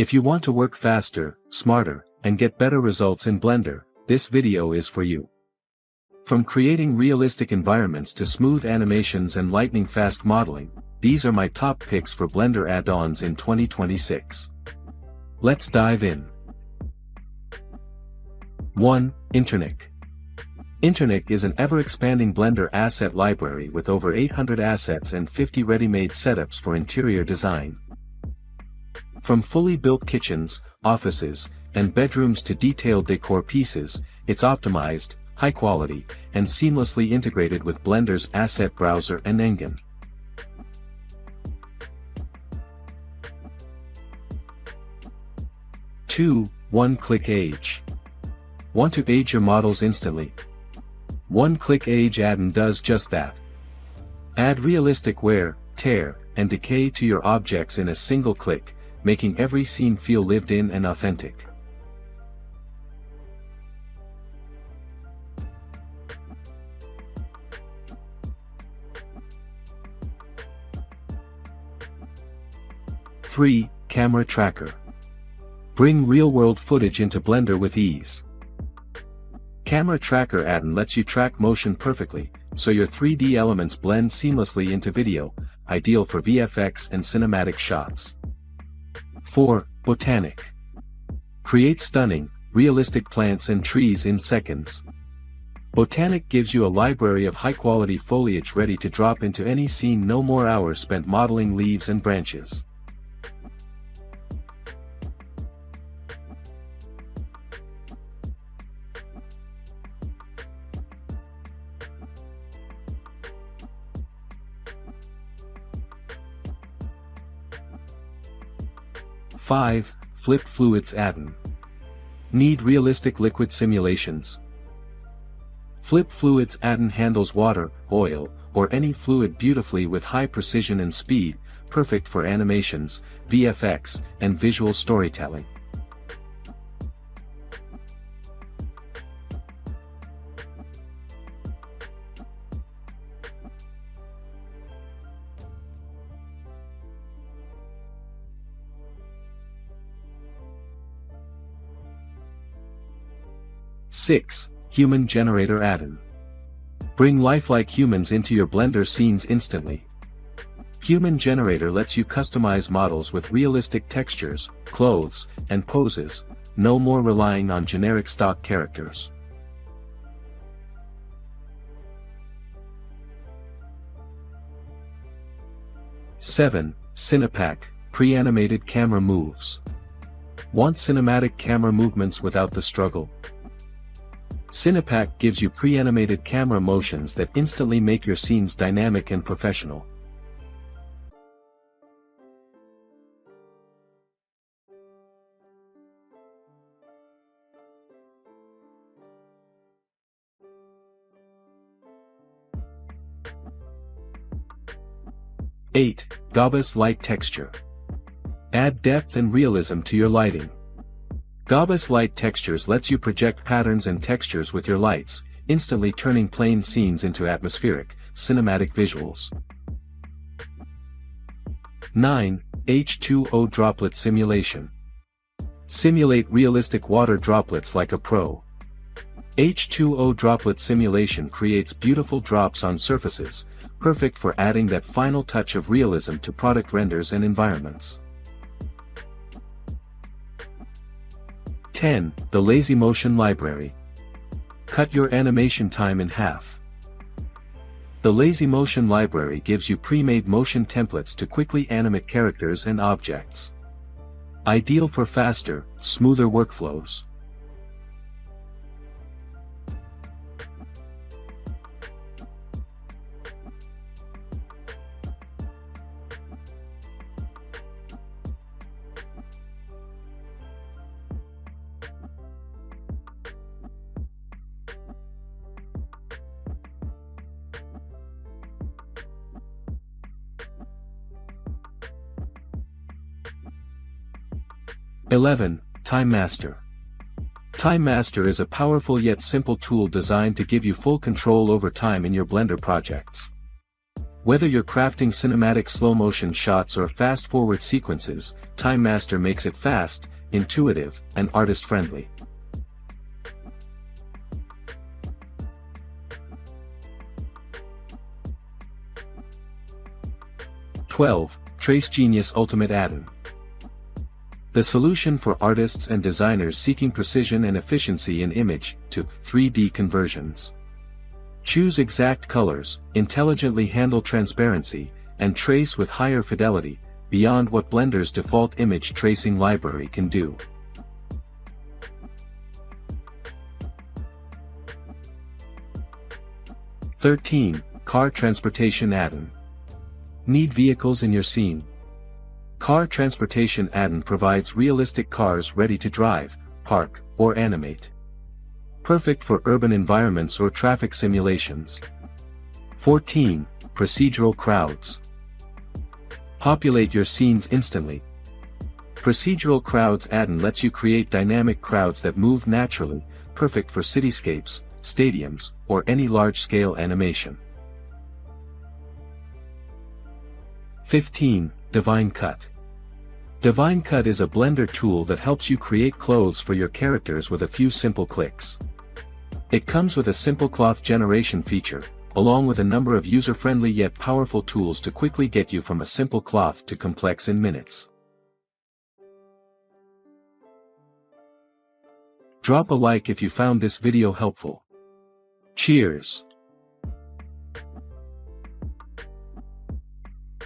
If you want to work faster, smarter, and get better results in Blender, this video is for you. From creating realistic environments to smooth animations and lightning-fast modeling, these are my top picks for Blender add-ons in 2026. Let's dive in. 1. Internic. Internic is an ever-expanding Blender asset library with over 800 assets and 50 ready-made setups for interior design. From fully built kitchens, offices, and bedrooms to detailed decor pieces, it's optimized, high-quality, and seamlessly integrated with Blender's asset browser and engine. Two. One-click age. Want to age your models instantly? One-click age add-on does just that. Add realistic wear, tear, and decay to your objects in a single click, making every scene feel lived in and authentic. Three. Camera tracker. Bring real-world footage into Blender with ease. Camera Tracker add-on lets you track motion perfectly, so your 3D elements blend seamlessly into video, ideal for VFX and cinematic shots. 4. Botanic. Create stunning, realistic plants and trees in seconds. Botanic gives you a library of high-quality foliage ready to drop into any scene, no more hours spent modeling leaves and branches. 5. Flip Fluids add-on. Need realistic liquid simulations? Flip Fluids add-on handles water, oil, or any fluid beautifully with high precision and speed, perfect for animations, VFX, and visual storytelling. Six. Human Generator add-on. Bring lifelike humans into your Blender scenes instantly. Human Generator lets you customize models with realistic textures, clothes, and poses, no more relying on generic stock characters. Seven. Cinepack, pre-animated camera moves. Want cinematic camera movements without the struggle? Cinepack gives you pre-animated camera motions that instantly make your scenes dynamic and professional. Eight. Gaubbous Light Texture. Add depth and realism to your lighting. Gaubbous light textures lets you project patterns and textures with your lights, instantly turning plain scenes into atmospheric, cinematic visuals. 9. H2O Droplet Simulation. Simulate realistic water droplets like a pro. H2O Droplet Simulation creates beautiful drops on surfaces, perfect for adding that final touch of realism to product renders and environments. 10. The Lazy Motion Library. Cut your animation time in half. The Lazy Motion Library gives you pre-made motion templates to quickly animate characters and objects. Ideal for faster, smoother workflows. 11. Time Master. Time Master is a powerful yet simple tool designed to give you full control over time in your Blender projects. Whether you're crafting cinematic slow-motion shots or fast-forward sequences, Time Master makes it fast, intuitive, and artist-friendly. Trace Genius Ultimate Add-on. The solution for artists and designers seeking precision and efficiency in image to 3D conversions. Choose exact colors, intelligently handle transparency, and trace with higher fidelity, beyond what Blender's default image tracing library can do. Car Transportation Add-on. Need vehicles in your scene? Car Transportation Add-on provides realistic cars ready to drive, park, or animate. Perfect for urban environments or traffic simulations. 14. Procedural Crowds. Populate your scenes instantly. Procedural Crowds Add-on lets you create dynamic crowds that move naturally, perfect for cityscapes, stadiums, or any large-scale animation. 15. Divine Cut. Divine Cut is a Blender tool that helps you create clothes for your characters with a few simple clicks. It comes with a simple cloth generation feature, along with a number of user-friendly yet powerful tools to quickly get you from a simple cloth to complex in minutes. Drop a like if you found this video helpful. Cheers!